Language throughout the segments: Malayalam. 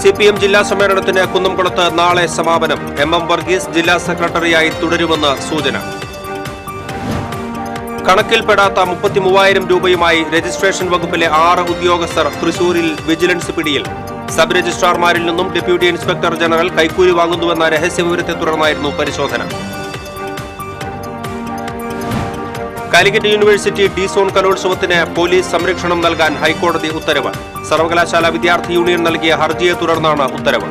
CPM ജില്ലാ സമ്മേളനത്തിന് കുന്നംകുളത്ത് നാളെ സമാപനം. MM വർഗീസ് ജില്ലാ സെക്രട്ടറിയായി തുടരുമെന്ന് സൂചന. കണക്കിൽപ്പെടാത്ത 33,000 രൂപയുമായി രജിസ്ട്രേഷൻ വകുപ്പിലെ 6 ഉദ്യോഗസ്ഥർ തൃശൂരിൽ വിജിലൻസ് പിടിയിൽ. സബ് രജിസ്ട്രാർമാരിൽ നിന്നും ഡെപ്യൂട്ടി ഇൻസ്പെക്ടർ ജനറൽ കൈക്കൂലി വാങ്ങുന്നുവെന്ന രഹസ്യവിവരത്തെ തുടർന്നായിരുന്നു പരിശോധന. കാലിക്കറ്റ് യൂണിവേഴ്സിറ്റി ഡി-സോൺ കലോത്സവത്തിന് പോലീസ് സംരക്ഷണം നൽകാൻ ഹൈക്കോടതി ഉത്തരവ്. സർവകലാശാല വിദ്യാർത്ഥി യൂണിയൻ നൽകിയ ഹർജിയെ തുടർന്നാണ് ഉത്തരവ്.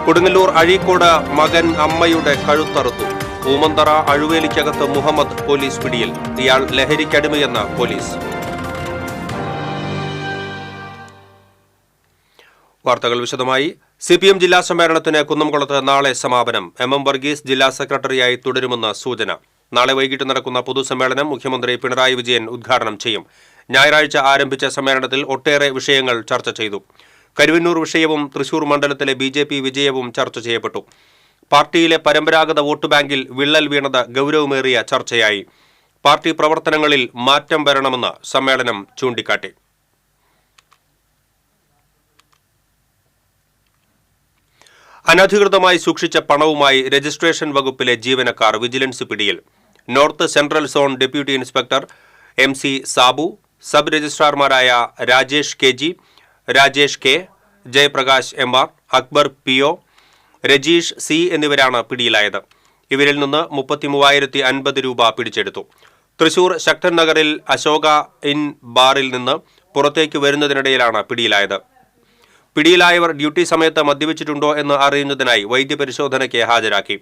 കൊടുങ്ങല്ലൂർ അഴീക്കോട് മകൻ അമ്മയുടെ കഴുത്തറുത്തു. ഊമന്തറ അഴുവേലിക്കകത്ത് മുഹമ്മദ് പോലീസ് പിടിയിൽ. ഇയാൾ ലഹരിക്കടിമയെന്ന് പോലീസ്. വാർത്തകൾ വിശദമായി. CPM ജില്ലാ സമ്മേളനത്തിന് കുന്നംകുളത്ത് നാളെ സമാപനം. MM വർഗീസ് ജില്ലാ സെക്രട്ടറിയായി തുടരുമെന്ന് സൂചന. നാളെ വൈകിട്ട് നടക്കുന്ന പൊതുസമ്മേളനം മുഖ്യമന്ത്രി പിണറായി വിജയൻ ഉദ്ഘാടനം ചെയ്യും. ഞായറാഴ്ച ആരംഭിച്ച സമ്മേളനത്തിൽ ഒട്ടേറെ വിഷയങ്ങൾ ചർച്ച ചെയ്തു. കരുവന്നൂർ വിഷയവും തൃശൂർ മണ്ഡലത്തിലെ BJP വിജയവും ചർച്ച ചെയ്യപ്പെട്ടു. പാർട്ടിയിലെ പരമ്പരാഗത വോട്ട് ബാങ്കിൽ വിള്ളൽ വീണത് ഗൌരവമേറിയ ചർച്ചയായി. പാർട്ടി പ്രവർത്തനങ്ങളിൽ മാറ്റം വരണമെന്ന് സമ്മേളനം ചൂണ്ടിക്കാട്ടി. അനധികൃതമായി സൂക്ഷിച്ച പണവുമായി രജിസ്ട്രേഷൻ വകുപ്പിലെ ജീവനക്കാർ വിജിലൻസ് പിടിയിൽ. North central zone deputy inspector MC Sabu, sub രജിസ്ട്രാർമാരായ Rajesh KG, Rajesh K, Jayaprakash MR, Akbar PO, Rajeesh C എന്നിവരാണ് പിടിയിലായത്. ഇവരിൽ നിന്ന് 33,050 രൂപ പിടിച്ചെടുത്തു. തൃശൂർ ശക്തൻ നഗറിൽ അശോക ഇൻ ബാറിൽ നിന്ന് പുറത്തേക്ക് വരുന്നതിനിടയിലാണ് പിടിയിലായത്. പിടിയിലായവർ ഡ്യൂട്ടി സമയത്ത് മദ്യപിച്ചിട്ടുണ്ടോ എന്ന് അറിയുന്നതിനായി വൈദ്യപരിശോധനയ്ക്ക് ഹാജരാക്കി.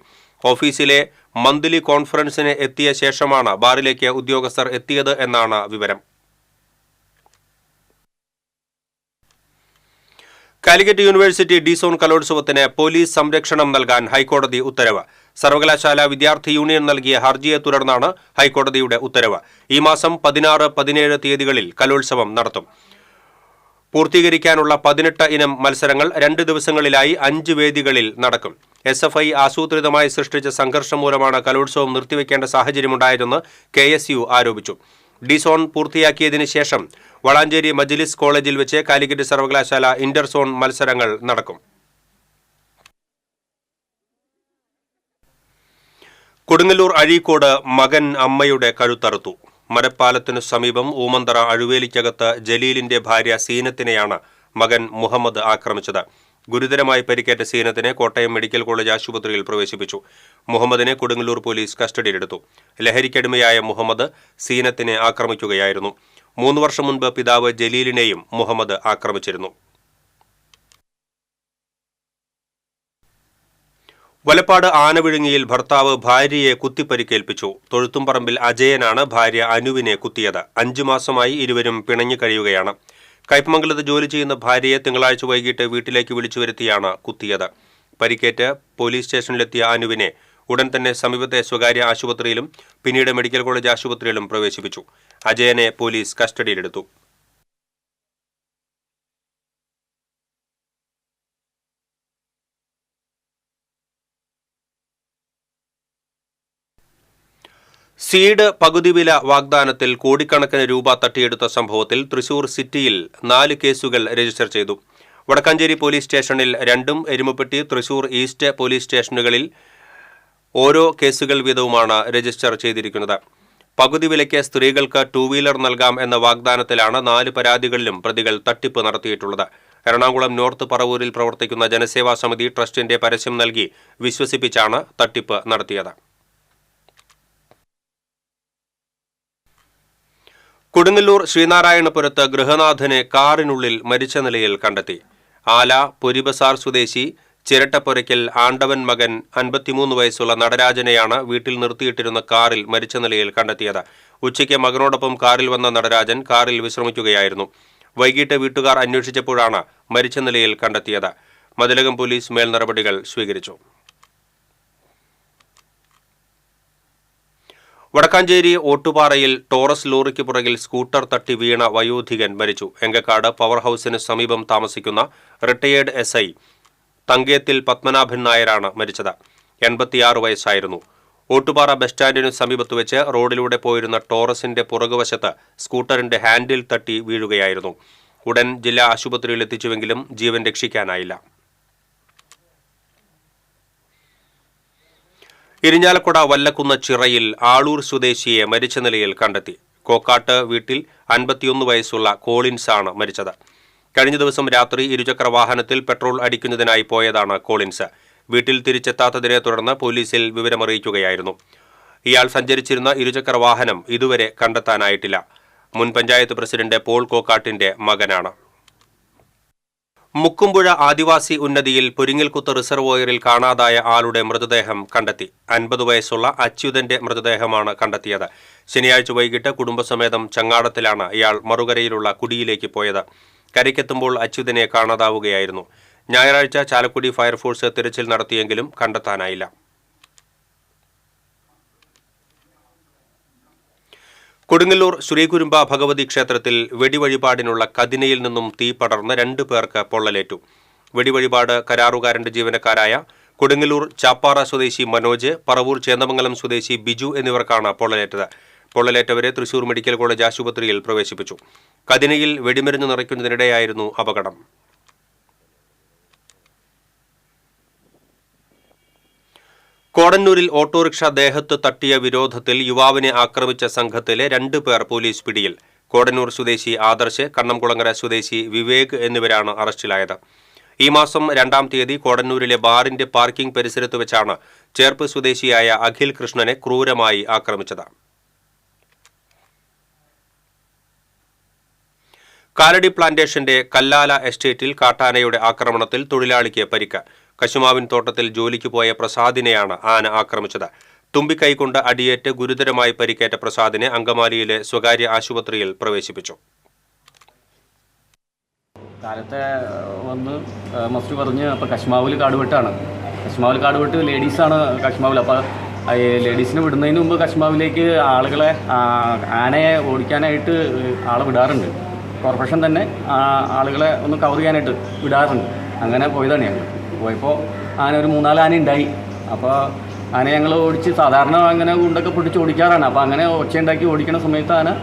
ഓഫീസിലെ മന്ത്ലി കോൺഫറൻസിന് എത്തിയ ശേഷമാണ് ബാറിലേക്ക് ഉദ്യോഗസ്ഥർ എത്തിയത് എന്നാണ് വിവരം. കാലിക്കറ്റ് യൂണിവേഴ്സിറ്റി ഡി-സോൺ കലോത്സവത്തിന് പോലീസ് സംരക്ഷണം നൽകാൻ ഹൈക്കോടതി ഉത്തരവ്. സർവകലാശാല വിദ്യാർത്ഥി യൂണിയൻ നൽകിയ ഹർജിയെ തുടർന്നാണ് ഹൈക്കോടതിയുടെ ഉത്തരവ്. ഈ മാസം 16, 17 തീയതികളിൽ കലോത്സവം നടത്തും. പൂർത്തീകരിക്കാനുള്ള 18 ഇനം മത്സരങ്ങൾ 2 ദിവസങ്ങളിലായി 5 വേദികളിൽ നടക്കും. SFI ആസൂത്രിതമായി സൃഷ്ടിച്ച സംഘർഷം മൂലമാണ് കലോത്സവം നിർത്തിവെക്കേണ്ട സാഹചര്യമുണ്ടായതെന്ന് KSU ആരോപിച്ചു. ഡി-സോൺ പൂർത്തിയാക്കിയതിനു ശേഷം വളാഞ്ചേരി മജ്ലിസ് കോളേജിൽ വെച്ച് കാലിക്കറ്റ് സർവകലാശാല ഇന്റർ സോൺ മത്സരങ്ങൾ നടക്കും. കൊടുങ്ങല്ലൂർ അഴീക്കോട് മകൻ അമ്മയുടെ കഴുത്തറുത്തു. മരപ്പാലത്തിനു സമീപം ഊമന്തറ അഴുവേലിക്കകത്ത് ജലീലിന്റെ ഭാര്യ സീനത്തിനെയാണ് മകൻ മുഹമ്മദ് ആക്രമിച്ചത്. ഗുരുതരമായി പരിക്കേറ്റ സീനത്തിനെ കോട്ടയം മെഡിക്കൽ കോളേജ് ആശുപത്രിയിൽ പ്രവേശിപ്പിച്ചു. മുഹമ്മദിനെ കൊടുങ്ങല്ലൂർ പോലീസ് കസ്റ്റഡിയിലെടുത്തു. ലഹരിക്കടിമയായ മുഹമ്മദ് സീനത്തിനെ ആക്രമിക്കുകയായിരുന്നു. 3 വർഷം മുൻപ് പിതാവ് ജലീലിനെയും മുഹമ്മദ് ആക്രമിച്ചിരുന്നു. വലപ്പാട് ആനവിഴുങ്ങിയിൽ ഭർത്താവ് ഭാര്യയെ കുത്തിപ്പരിക്കേൽപ്പിച്ചു. തൊഴുത്തുംപറമ്പിൽ അജയനാണ് ഭാര്യ അനുവിനെ കുത്തിയത്. 5 മാസമായി ഇരുവരും പിണങ്ങി കഴിയുകയാണ്. കയ്പമംഗലത്ത് ജോലി ചെയ്യുന്ന ഭാര്യയെ തിങ്കളാഴ്ച വൈകിട്ട് വീട്ടിലേക്ക് വിളിച്ചു വരുത്തിയാണ് കുത്തിയത്. പരിക്കേറ്റ് പോലീസ് സ്റ്റേഷനിലെത്തിയ അനുവിനെ ഉടൻ തന്നെ സമീപത്തെ സ്വകാര്യ ആശുപത്രിയിലും പിന്നീട് മെഡിക്കൽ കോളേജ് ആശുപത്രിയിലും പ്രവേശിപ്പിച്ചു. അജയനെ പോലീസ് കസ്റ്റഡിയിലെടുത്തു. സീഡ് പകുതി വില വാഗ്ദാനത്തിൽ കോടിക്കണക്കിന് രൂപ തട്ടിയെടുത്ത സംഭവത്തിൽ തൃശൂർ സിറ്റിയിൽ 4 കേസുകൾ രജിസ്റ്റർ ചെയ്തു. വടക്കാഞ്ചേരി പോലീസ് സ്റ്റേഷനിൽ 2ഉം എരുമപ്പെട്ടി തൃശൂർ ഈസ്റ്റ് പോലീസ് സ്റ്റേഷനുകളിൽ ഓരോ കേസുകൾ വീതവുമാണ് രജിസ്റ്റർ ചെയ്തിരിക്കുന്നത്. പകുതി വിലയ്ക്ക് സ്ത്രീകൾക്ക് 2 വീലർ നൽകാം എന്ന വാഗ്ദാനത്തിലാണ് 4 പരാതികളിലും പ്രതികൾ തട്ടിപ്പ് നടത്തിയിട്ടുള്ളത്. എറണാകുളം നോർത്ത് പറവൂരിൽ പ്രവർത്തിക്കുന്ന ജനസേവാ സമിതി ട്രസ്റ്റിന്റെ പരസ്യം നൽകി വിശ്വസിപ്പിച്ചാണ് തട്ടിപ്പ് നടത്തിയത്. കൊടുങ്ങല്ലൂർ ശ്രീനാരായണപുരത്ത് ഗൃഹനാഥനെ കാറിനുള്ളിൽ മരിച്ച നിലയിൽ കണ്ടെത്തി. ആല പൊരിബസാർ സ്വദേശി ചിരട്ടപ്പുരയ്ക്കൽ ആണ്ടവൻ മകൻ 53 വയസ്സുള്ള നടരാജനെയാണ് വീട്ടിൽ നിർത്തിയിട്ടിരുന്ന കാറിൽ മരിച്ച നിലയിൽ കണ്ടെത്തിയത്. ഉച്ചയ്ക്ക് മകനോടൊപ്പം കാറിൽ വന്ന നടരാജൻ കാറിൽ വിശ്രമിക്കുകയായിരുന്നു. വൈകിട്ട് വീട്ടുകാർ അന്വേഷിച്ചപ്പോഴാണ് മരിച്ച നിലയിൽ കണ്ടെത്തിയത്. മതിലകം പോലീസ് മേൽ നടപടികൾ സ്വീകരിച്ചു. വടക്കാഞ്ചേരി ഓട്ടുപാറയിൽ ടോറസ് ലോറിക്ക് പുറകിൽ സ്കൂട്ടർ തട്ടി വീണ വയോധികൻ മരിച്ചു. എങ്കക്കാട് പവർ ഹൌസിന് സമീപം താമസിക്കുന്ന റിട്ടയേർഡ് SI തങ്കേത്തിൽ പത്മനാഭൻ നായരാണ് മരിച്ചത്. 86 വയസ്സായിരുന്നു. ഓട്ടുപാറ ബസ് സ്റ്റാൻഡിനു സമീപത്ത് വെച്ച് റോഡിലൂടെ പോയിരുന്ന ടോറസിന്റെ പുറകുവശത്ത് സ്കൂട്ടറിന്റെ ഹാൻഡിൽ തട്ടി വീഴുകയായിരുന്നു. ഉടൻ ജില്ലാ ആശുപത്രിയിൽ എത്തിച്ചുവെങ്കിലും ജീവൻ രക്ഷിക്കാനായില്ല. ഇരിഞ്ഞാലക്കുട വല്ലക്കുന്ന് ചിറയിൽ ആളൂർ സ്വദേശിയെ മരിച്ച നിലയിൽ കണ്ടെത്തി. കോക്കാട്ട് വീട്ടിൽ 51 വയസ്സുള്ള കോളിൻസാണ് മരിച്ചത്. കഴിഞ്ഞ ദിവസം രാത്രി ഇരുചക്ര വാഹനത്തിൽ പെട്രോൾ അടിക്കുന്നതിനായി പോയതാണ് കോളിൻസ്. വീട്ടിൽ തിരിച്ചെത്താത്തതിനെ തുടർന്ന് പോലീസിൽ വിവരമറിയിക്കുകയായിരുന്നു. ഇയാൾ സഞ്ചരിച്ചിരുന്ന ഇരുചക്ര വാഹനം ഇതുവരെ കണ്ടെത്താനായിട്ടില്ല. മുൻ പഞ്ചായത്ത് പ്രസിഡന്റ് പോൾ കോക്കാട്ടിന്റെ മകനാണ്. മുക്കുംപുഴ ആദിവാസി ഉന്നതിയിൽ പൊരിങ്ങൽകുത്ത് റിസർവോയറിൽ കാണാതായ ആളുടെ മൃതദേഹം കണ്ടെത്തി. 50 വയസ്സുള്ള അച്യുതന്റെ മൃതദേഹമാണ് കണ്ടെത്തിയത്. ശനിയാഴ്ച വൈകിട്ട് കുടുംബസമേതം ചങ്ങാടത്തിലാണ് ഇയാൾ മറുകരയിലുള്ള കുടിയിലേക്ക് പോയത്. കരയ്ക്കെത്തുമ്പോൾ അച്യുതനെ കാണാതാവുകയായിരുന്നു. ഞായറാഴ്ച ചാലക്കുടി ഫയർഫോഴ്സ് തിരച്ചിൽ നടത്തിയെങ്കിലും കണ്ടെത്താനായില്ല. കൊടുങ്ങല്ലൂർ ശ്രീകുരുമ്പ ഭഗവതി ക്ഷേത്രത്തിൽ വെടിവഴിപാടിനുള്ള കതിനയിൽ നിന്നും തീ പടർന്ന് 2 പേർക്ക് പൊള്ളലേറ്റു. വെടിവഴിപാട് കരാറുകാരന്റെ ജീവനക്കാരായ കൊടുങ്ങല്ലൂർ ചാപ്പാറ സ്വദേശി മനോജ്, പറവൂർ ചേന്ദമംഗലം സ്വദേശി ബിജു എന്നിവർക്കാണ് പൊള്ളലേറ്റത്. പൊള്ളലേറ്റവരെ തൃശൂർ മെഡിക്കൽ കോളേജ് ആശുപത്രിയിൽ പ്രവേശിപ്പിച്ചു. കതിനയിൽ വെടിമരുന്ന് നിറയ്ക്കുന്നതിനിടെയായിരുന്നു അപകടം. കോടന്നൂരിൽ ഓട്ടോറിക്ഷ ദേഹത്ത് തട്ടിയ വിരോധത്തിൽ യുവാവിനെ ആക്രമിച്ച സംഘത്തിലെ 2 പേർ പോലീസ് പിടിയിൽ. കോടന്നൂർ സ്വദേശി ആദർശ്, കണ്ണംകുളങ്ങര സ്വദേശി വിവേക് എന്നിവരാണ് അറസ്റ്റിലായത്. ഈ മാസം 2-ാം തീയതി കോടന്നൂരിലെ ബാറിന്റെ പാർക്കിംഗ് പരിസരത്ത് വെച്ചാണ് ചേർപ്പ് സ്വദേശിയായ അഖിൽ കൃഷ്ണനെ ക്രൂരമായി ആക്രമിച്ചത്. കാലടി പ്ലാന്റേഷന്റെ കല്ലാല എസ്റ്റേറ്റിൽ കാട്ടാനയുടെ ആക്രമണത്തിൽ തൊഴിലാളിക്ക് പരിക്ക്. കശുമാവിൻ തോട്ടത്തിൽ ജോലിക്ക് പോയ പ്രസാദിനെയാണ് ആന ആക്രമിച്ചത്. തുമ്പിക്കൈകൊണ്ട് അടിയേറ്റ് ഗുരുതരമായി പരിക്കേറ്റ പ്രസാദിനെ അങ്കമാലിയിലെ സ്വകാര്യ ആശുപത്രിയിൽ പ്രവേശിപ്പിച്ചു. കാലത്തെ വന്ന് മസ്റ്റ് പറഞ്ഞ് അപ്പോൾ കശുമാവിൽ കാടുവെട്ടാണ്. കശുമാവിൽ കാടുവെട്ട് ലേഡീസാണ് കശുമാവിൽ. അപ്പോൾ ലേഡീസിനെ വിടുന്നതിന് മുമ്പ് കശുമാവിലേക്ക് ആളുകളെ ആനയെ ഓടിക്കാനായിട്ട് ആളെ വിടാറുണ്ട്. കോർപ്പറേഷൻ തന്നെ ആളുകളെ ഒന്ന് കവർ ചെയ്യാനായിട്ട് വിടാറുണ്ട്. അങ്ങനെ പോയതാണ് ഞങ്ങൾ. പോയപ്പോൾ ആന ഒരു 3-4 ആന ഉണ്ടായി. അപ്പോൾ ആന ഞങ്ങൾ ഓടിച്ച് സാധാരണ അങ്ങനെ ഉണ്ടൊക്കെ പിടിച്ച് ഓടിക്കാറാണ്. അപ്പോൾ അങ്ങനെ ഒച്ചയുണ്ടാക്കി ഓടിക്കുന്ന സമയത്ത് ആന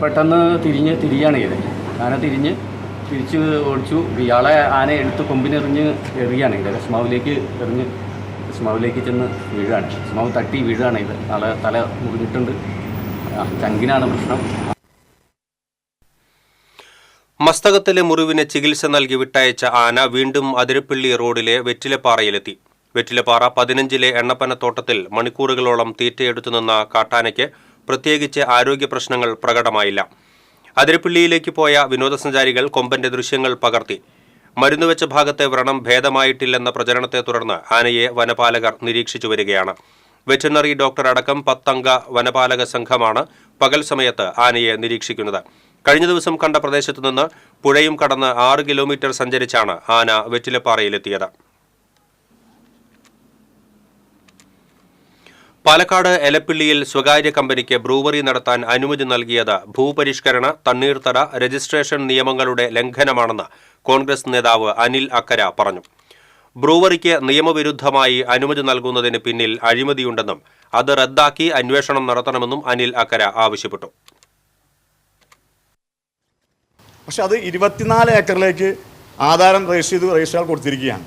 പെട്ടെന്ന് തിരിയാണ് ചെയ്തത്. ആന തിരിച്ച് ഓടിച്ചു. ഇയാളെ ആന എടുത്ത് കൊമ്പിനെറിഞ്ഞ് എറിയാണ് ഇത്. കശുമാവിലേക്ക് എറിഞ്ഞ് കശുമാവിലേക്ക് ചെന്ന് വീഴാണ്. കശുമാവ് തട്ടി വീഴാണ് ഇത്. തല മുറിഞ്ഞിട്ടുണ്ട്. ചങ്കിനാണ് പ്രശ്നം. മസ്തകത്തിലെ മുറിവിന് ചികിത്സ നൽകി വിട്ടയച്ച ആന വീണ്ടും അതിരപ്പള്ളി റോഡിലെ വെറ്റിലപ്പാറയിലെത്തി. വെറ്റിലപ്പാറ 15-ലെ എണ്ണപ്പനത്തോട്ടത്തിൽ മണിക്കൂറുകളോളം തീറ്റയെടുത്തു നിന്ന കാട്ടാനയ്ക്ക് പ്രത്യേകിച്ച് ആരോഗ്യ പ്രശ്നങ്ങൾ പ്രകടമായില്ല. അതിരപ്പള്ളിയിലേക്ക് പോയ വിനോദസഞ്ചാരികൾ കൊമ്പന്റെ ദൃശ്യങ്ങൾ പകർത്തി. മരുന്നുവെച്ച ഭാഗത്തെ വ്രണം ഭേദമായിട്ടില്ലെന്ന പ്രചരണത്തെ തുടർന്ന് ആനയെ വനപാലകർ നിരീക്ഷിച്ചു വരികയാണ്. വെറ്ററിനറി ഡോക്ടർ അടക്കം 10 അംഗ വനപാലക സംഘമാണ് പകൽ സമയത്ത് ആനയെ നിരീക്ഷിക്കുന്നത്. കഴിഞ്ഞ ദിവസം കണ്ട പ്രദേശത്തു നിന്ന് പുഴയും കടന്ന് 6 കിലോമീറ്റർ സഞ്ചരിച്ചാണ് ആന വെറ്റിലപ്പാറയിലെത്തിയത്. പാലക്കാട് എലപ്പിള്ളിയിൽ സ്വകാര്യ കമ്പനിക്ക് ബ്രൂവറി നടത്താൻ അനുമതി നൽകിയത് ഭൂപരിഷ്കരണ, തണ്ണീർത്തട, രജിസ്ട്രേഷൻ നിയമങ്ങളുടെ ലംഘനമാണെന്ന് കോൺഗ്രസ് നേതാവ് അനിൽ അക്കര പറഞ്ഞു. ബ്രൂവറിക്ക് നിയമവിരുദ്ധമായി അനുമതി നൽകുന്നതിന് പിന്നിൽ അഴിമതിയുണ്ടെന്നും അത് റദ്ദാക്കി അന്വേഷണം നടത്തണമെന്നും അനിൽ അക്കര ആവശ്യപ്പെട്ടു. പക്ഷെ അത് 24 ഏക്കറിലേക്ക് ആധാരം രജിസ്റ്റർ കൊടുത്തിരിക്കുകയാണ്.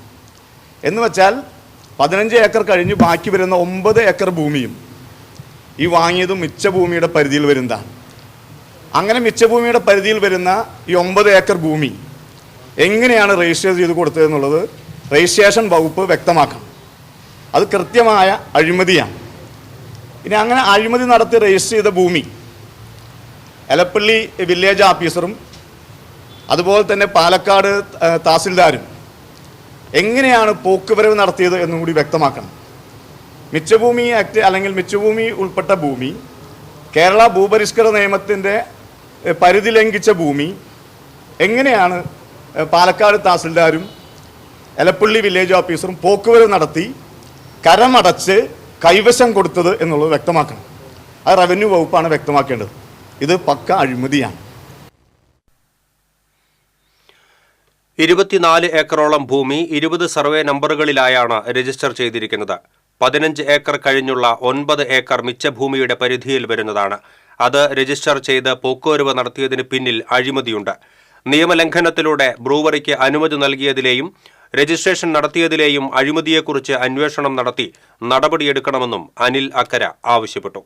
എന്ന് വെച്ചാൽ 15 ഏക്കർ കഴിഞ്ഞ് ബാക്കി വരുന്ന 9 ഏക്കർ ഭൂമിയും ഈ വാങ്ങിയതും മിച്ചഭൂമിയുടെ പരിധിയിൽ വരുന്നതാണ്. അങ്ങനെ മിച്ചഭൂമിയുടെ പരിധിയിൽ വരുന്ന ഈ 9 ഏക്കർ ഭൂമി എങ്ങനെയാണ് രജിസ്റ്റർ ചെയ്ത് കൊടുത്തതെന്നുള്ളത് രജിസ്ട്രേഷൻ വകുപ്പ് വ്യക്തമാക്കണം. അത് കൃത്യമായ അഴിമതിയാണ്. ഇനി അങ്ങനെ അഴിമതി നടത്തി രജിസ്റ്റർ ചെയ്ത ഭൂമി എലപ്പള്ളി വില്ലേജ് ഓഫീസറും അതുപോലെ തന്നെ പാലക്കാട് തഹസിൽദാരും എങ്ങനെയാണ് പോക്കുവരവ് നടത്തിയത് എന്നും കൂടി വ്യക്തമാക്കണം. മിച്ചഭൂമി ആക്ട് അല്ലെങ്കിൽ മിച്ചഭൂമി ഉൾപ്പെട്ട ഭൂമി, കേരള ഭൂപരിഷ്കരണ നിയമത്തിൻ്റെ പരിധി ലംഘിച്ച ഭൂമി എങ്ങനെയാണ് പാലക്കാട് തഹസിൽദാരും എലപ്പള്ളി വില്ലേജ് ഓഫീസറും പോക്കുവരവ് നടത്തി കരമടച്ച് കൈവശം കൊടുത്തത് എന്നുള്ളത് വ്യക്തമാക്കണം. അത് റവന്യൂ വകുപ്പാണ് വ്യക്തമാക്കേണ്ടത്. ഇത് പക്ക അഴിമതിയാണ്. 24 ഏക്കറോളം ഭൂമി 20 സർവേ നമ്പറുകളിലായാണ് രജിസ്റ്റർ ചെയ്തിരിക്കുന്നത്. 15 ഏക്കർ കഴിഞ്ഞുള്ള 9 ഏക്കർ മിച്ചഭൂമിയുടെ പരിധിയിൽ വരുന്നതാണ്. അത് രജിസ്റ്റർ ചെയ്ത് പോക്കുവരവ് നടത്തിയതിന് പിന്നിൽ അഴിമതിയുണ്ട്. നിയമലംഘനത്തിലൂടെ ബ്രൂവറിക്ക് അനുമതി നൽകിയതിലെയും രജിസ്ട്രേഷൻ നടത്തിയതിലെയും അഴിമതിയെക്കുറിച്ച് അന്വേഷണം നടത്തി നടപടിയെടുക്കണമെന്നും അനിൽ അക്കര ആവശ്യപ്പെട്ടു.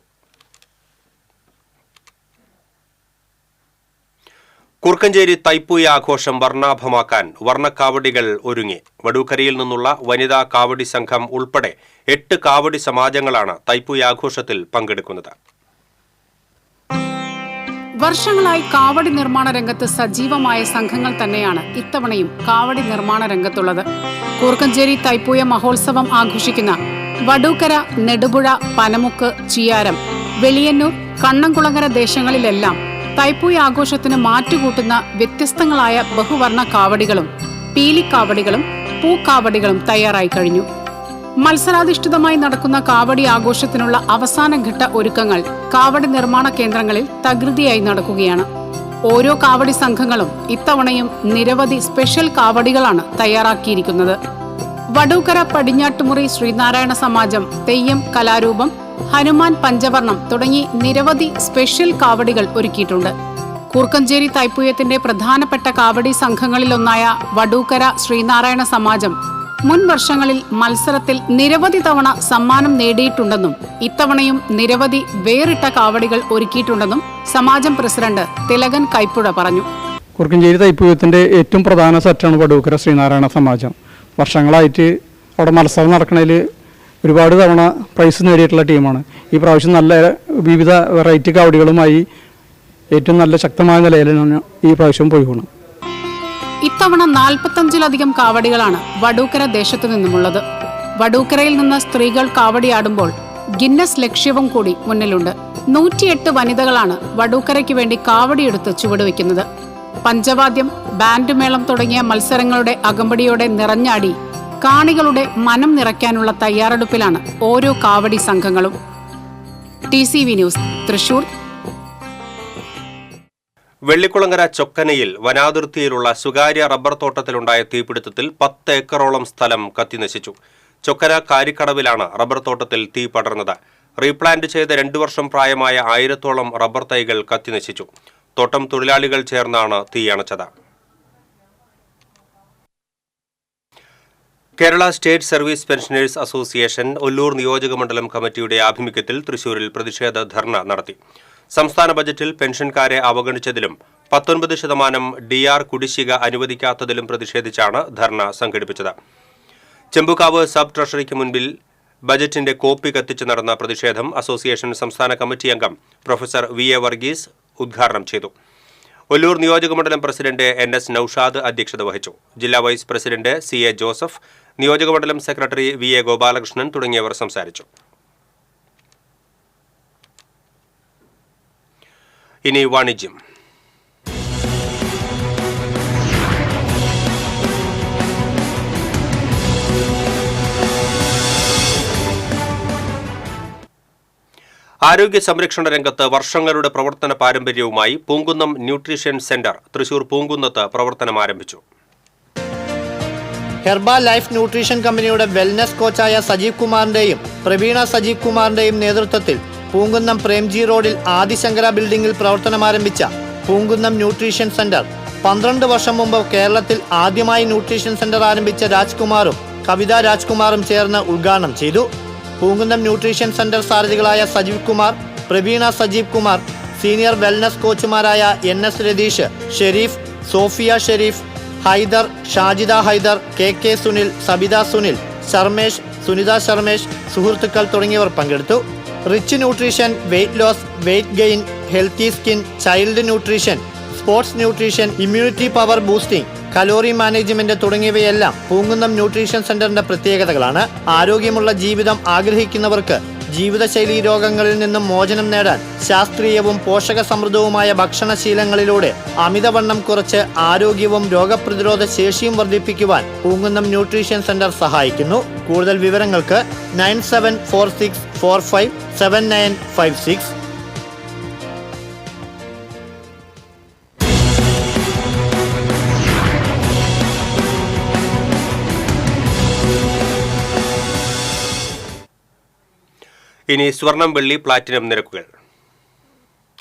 കുറുക്കഞ്ചേരി തൈപ്പൂയ ആഘോഷം വർണ്ണാഭമാക്കാൻ വർണ്ണക്കാവടികൾ ഒരുങ്ങി. വടൂക്കരയിൽ നിന്നുള്ള വനിതാ കാവടി സംഘം ഉൾപ്പെടെ 8 കാവടി സമാജങ്ങളാണ് തൈപ്പൂയ ആഘോഷത്തിൽ പങ്കെടുക്കുന്നത്. വർഷങ്ങളായി കാവടി നിർമ്മാണ രംഗത്ത് സജീവമായ സംഘങ്ങൾ തന്നെയാണ് ഇത്തവണയും കാവടി നിർമ്മാണ രംഗത്തുള്ളത്. കൂർക്കഞ്ചേരി തൈപ്പൂയ മഹോത്സവം ആഘോഷിക്കുന്ന വടൂക്കര, നെടുപുഴ, പനമുക്ക്, ചിയാരം, വെളിയന്നൂർ, കണ്ണംകുളങ്ങര ദേശങ്ങളിലെല്ലാം തൈപ്പൂയ ആഘോഷത്തിന് മാറ്റുകൂട്ടുന്ന വ്യത്യസ്തങ്ങളായ ബഹുവർണ്ണ കാവടികളും പീലിക്കാവടികളും പൂക്കാവടികളും തയ്യാറായി കഴിഞ്ഞു. മത്സരാധിഷ്ഠിതമായി നടക്കുന്ന കാവടി ആഘോഷത്തിനുള്ള അവസാനഘട്ട ഒരുക്കങ്ങൾ കാവടി നിർമ്മാണ കേന്ദ്രങ്ങളിൽ തകൃതിയായി നടക്കുകയാണ്. ഓരോ കാവടി സംഘങ്ങളും ഇത്തവണയും നിരവധി സ്പെഷ്യൽ കാവടികളാണ് തയ്യാറാക്കിയിരിക്കുന്നത്. വടൂക്കര പടിഞ്ഞാട്ടുമുറി ശ്രീനാരായണ സമാജം, തെയ്യം കലാരൂപം, ഹനുമാൻ പഞ്ചവർണം തുടങ്ങി നിരവധി സ്പെഷ്യൽ കാവടികൾ ഒരുക്കിയിട്ടുണ്ട്. കൂർക്കഞ്ചേരി തൈപ്പൂയത്തിന്റെ പ്രധാനപ്പെട്ട കാവടി സംഘങ്ങളിലൊന്നായ വടൂക്കര ശ്രീനാരായണ സമാജം മുൻ വർഷങ്ങളിൽ മത്സരത്തിൽ നിരവധി തവണ സമ്മാനം നേടിയിട്ടുണ്ടെന്നും ഇത്തവണയും നിരവധി വേറിട്ട കാവടികൾ ഒരുക്കിയിട്ടുണ്ടെന്നും സമാജം പ്രസിഡന്റ് തിലകൻ കൈപ്പുഴ പറഞ്ഞു. കൂർക്കഞ്ചേരി തൈപ്പൂയത്തിന്റെ ഏറ്റവും പ്രധാന സെറ്റാണ് വടൂക്കര ശ്രീനാരായണ സമാജം. വർഷങ്ങളായിട്ട് അവിടെ മത്സരം നടക്കുന്നതിൽ ഒരുപാട് തവണ പ്രൈസ് നേടിയിട്ടുള്ള ടീമാണ്. ഈ പ്രാവശ്യം നല്ല വിവിധ വെറൈറ്റി കാവടികളുമായി ഏറ്റവും നല്ല ശക്തമായ നിലയിലാണ് ഈ പ്രാവശ്യം പോയിക്കണം. ഇത്തവണ 45-ലധികം കാവടികളാണ് വടൂക്കര ദേശത്തു നിന്നുമുള്ളത്. വടൂക്കരയിൽ നിന്ന് സ്ത്രീകൾ കാവടിയാടുമ്പോൾ ഗിന്നസ് ലക്ഷ്യവും കൂടി മുന്നിലുണ്ട്. 108 വനിതകളാണ് വടൂക്കരയ്ക്ക് വേണ്ടി കാവടിയെടുത്ത് ചുവടുവെക്കുന്നത്. പഞ്ചവാദ്യം, ബാൻഡ് മേളം തുടങ്ങിയ മത്സരങ്ങളുടെ അകമ്പടിയോടെ നിറഞ്ഞാടി കാണികളുടെ മനം നിറയ്ക്കാനുള്ള തയ്യാറെടുപ്പിലാണ് ഓരോ കാവടി സംഘങ്ങളും. TCV news, Thrissur. വെള്ളിക്കുളങ്ങര ചൊക്കനയിൽ വനാതിർത്തിയിലുള്ള സ്വകാര്യ റബ്ബർ തോട്ടത്തിലുണ്ടായ തീപിടുത്തത്തിൽ 10 ഏക്കറോളം സ്ഥലം കത്തിനശിച്ചു. ചൊക്കന കാരിക്കടവിലാണ് റബ്ബർ തോട്ടത്തിൽ തീ പടർന്നത്. റീപ്ലാന്റ് ചെയ്ത് 2 വർഷം പ്രായമായ 1000-ഓളം റബ്ബർ തൈകൾ കത്തിനശിച്ചു. തോട്ടം തൊഴിലാളികൾ ചേർന്നാണ് തീയണച്ചത്. Kerala state service pensioners association Ollur നിയോജകമണ്ഡലം കമ്മിറ്റിയുടെ ആഭിമുഖ്യത്തിൽ തൃശൂരിൽ പ്രതിഷേധ ധർണ നടത്തി. സംസ്ഥാന ബജറ്റിൽ പെൻഷൻകാരെ അവഗണിച്ചതിലും 19% DR കുടിശ്ശിക അനുവദിക്കാത്തതിലും പ്രതിഷേധിച്ചാണ് ധർണ സംഘടിപ്പിച്ചത്. ചെമ്പുകാവ് സബ് ട്രഷറിക്ക് മുൻപിൽ ബജറ്റിന്റെ കോപ്പി കത്തിച്ച് നടന്ന പ്രതിഷേധം അസോസിയേഷൻ സംസ്ഥാന കമ്മിറ്റി അംഗം പ്രൊഫസർ VA വർഗീസ് ഉദ്ഘാടനം ചെയ്തു. ഒല്ലൂർ നിയോജകമണ്ഡലം പ്രസിഡന്റ് NS നൌഷാദ് അധ്യക്ഷത വഹിച്ചു. ജില്ലാ വൈസ് പ്രസിഡന്റ് CA ജോസഫ്, നിയോജകമണ്ഡലം സെക്രട്ടറി VA ഗോപാലകൃഷ്ണൻ തുടങ്ങിയവർ സംസാരിച്ചു. ഇനി വാണിജ്യം. ആരോഗ്യ സംരക്ഷണ രംഗത്ത് വർഷങ്ങളുടെ പ്രവർത്തന പാരമ്പര്യവുമായി പൂങ്കുന്നം ന്യൂട്രീഷൻ സെന്റർ തൃശൂർ പൂങ്കുന്നത്ത് പ്രവർത്തനം ആരംഭിച്ചു. ഹെർബ ലൈഫ് ന്യൂട്രീഷൻ കമ്പനിയുടെ വെൽനസ് കോച്ചായ സജീവ് കുമാറിന്റെയും പ്രവീണ സജീവ് കുമാറിന്റെയും നേതൃത്വത്തിൽ പൂങ്കുന്നം പ്രേംജി റോഡിൽ ആദിശങ്കര ബിൽഡിംഗിൽ പ്രവർത്തനമാരംഭിച്ച പൂങ്കുന്നം ന്യൂട്രീഷൻ സെന്റർ 12 വർഷം മുമ്പ് കേരളത്തിൽ ആദ്യമായി ന്യൂട്രീഷൻ സെന്റർ ആരംഭിച്ച രാജ്കുമാറും കവിത രാജ്കുമാറും ചേർന്ന് ഉദ്ഘാടനം ചെയ്തു. പൂങ്കുന്നം ന്യൂട്രീഷൻ സെന്റർ സാരഥികളായ സജീവ് കുമാർ, പ്രവീണ സജീവ് കുമാർ, സീനിയർ വെൽനസ് കോച്ചുമാരായ NS രതീഷ്, ഷെരീഫ്, സോഫിയ ഷെരീഫ്, ഹൈദർ, ഷാജിദ ഹൈദർ, KK സുനിൽ, സബിത സുനിൽ, ശർമേഷ്, സുനിത ശർമേഷ്, സുഹൃത്തുക്കൾ തുടങ്ങിയവർ പങ്കെടുത്തു. Rich nutrition, weight loss, weight gain, healthy skin, child nutrition, sports nutrition, immunity power boosting, calorie management തുടങ്ങിയവയെല്ലാം പൂങ്കുന്നം ന്യൂട്രീഷൻ സെന്ററിന്റെ പ്രത്യേകതകളാണ്. ആരോഗ്യമുള്ള ജീവിതം ആഗ്രഹിക്കുന്നവർക്ക് ജീവിതശൈലീ രോഗങ്ങളിൽ നിന്നും മോചനം നേടാൻ ശാസ്ത്രീയവും പോഷക സമൃദ്ധവുമായ ഭക്ഷണശീലങ്ങളിലൂടെ അമിതവണ്ണം കുറച്ച് ആരോഗ്യവും രോഗപ്രതിരോധ ശേഷിയും വർദ്ധിപ്പിക്കുവാൻ പൂങ്കുന്നം ന്യൂട്രീഷൻ സെന്റർ സഹായിക്കുന്നു. കൂടുതൽ വിവരങ്ങൾക്ക് 9746457956. ഇനി സ്വർണം, വെള്ളി, പ്ലാറ്റിനം നിരക്കുകൾ.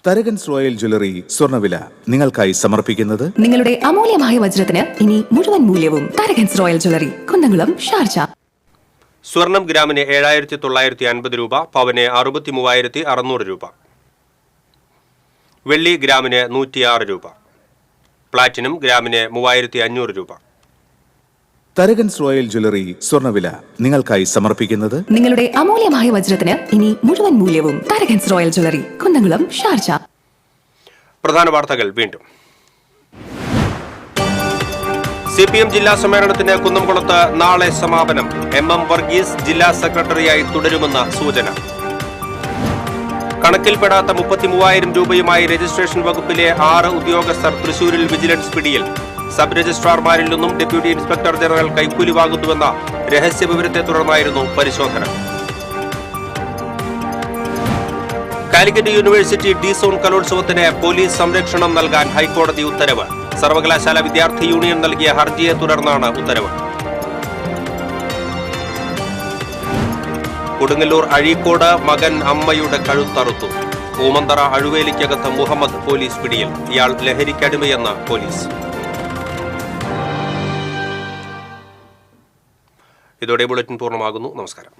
തരകൻസ് റോയൽ ജ്വല്ലറി സ്വർണ്ണവില നിങ്ങൾക്കായി സമർപ്പിക്കുന്നത് നിങ്ങളുടെ അമൂല്യമായ വജ്രത്തിന് ഇനി മുഴുവൻ മൂല്യവും Tharakans royal jewellery, Kunnamkulam, Sharjah. സ്വർണം ഗ്രാമിന് 7,950 രൂപ, പവന് 63,600 രൂപ. വെള്ളി ഗ്രാമിന് 106 രൂപ. പ്ലാറ്റിനം ഗ്രാമിന് 3,500 രൂപ. തരകൻസ് റോയൽ ജ്വല്ലറി സ്വർണ്ണവില നിങ്ങൾക്കായി സമർപ്പിക്കുന്നത് നിങ്ങളുടെ അമൂല്യമായ വജ്രത്തിന് ഇനി മുഴുവൻ മൂല്യവും Tharakans royal jewellery, Kunnamkulam, Sharjah. പ്രധാന വാർത്തകൾ വീണ്ടും. CPM ജില്ലാ സമ്മേളനത്തിന് കുന്നംകുളത്ത് നാളെ സമാപനം. MM വർഗീസ് ജില്ലാ സെക്രട്ടറിയായി തുടരുമെന്ന സൂചന. കണക്കിൽപ്പെടാത്ത 33,000 രൂപയുമായി രജിസ്ട്രേഷൻ വകുപ്പിലെ 6 ഉദ്യോഗസ്ഥർ തൃശൂരിൽ വിജിലൻസ് പിടിയിൽ. സബ് രജിസ്ട്രാർമാരിൽ നിന്നും ഡെപ്യൂട്ടി ഇൻസ്പെക്ടർ ജനറൽ കൈക്കൂലി വാങ്ങുന്നുവെന്ന രഹസ്യവിവരത്തെ തുടർന്നായിരുന്നു പരിശോധന. കാലിക്കറ്റ് യൂണിവേഴ്സിറ്റി D-സോൺ കലോത്സവത്തിന് പോലീസ് സംരക്ഷണം നൽകാൻ ഹൈക്കോടതി ഉത്തരവ്. സർവകലാശാല വിദ്യാർത്ഥി യൂണിയൻ നൽകിയ ഹർജിയെ തുടർന്നാണ് ഉത്തരവ്. കൊടുങ്ങല്ലൂർ അഴീക്കോട് മകൻ അമ്മയുടെ കഴുത്തറുത്തു. പൂമന്തറ അഴുവേലിക്കകത്ത് മുഹമ്മദ് പോലീസ് പിടിയിൽ. ഇയാൾ ലഹരിക്കടിമയെന്ന് പോലീസ്. ഇതോടെ ബുള്ളറ്റിൻ പൂർണ്ണമാകുന്നു. നമസ്കാരം.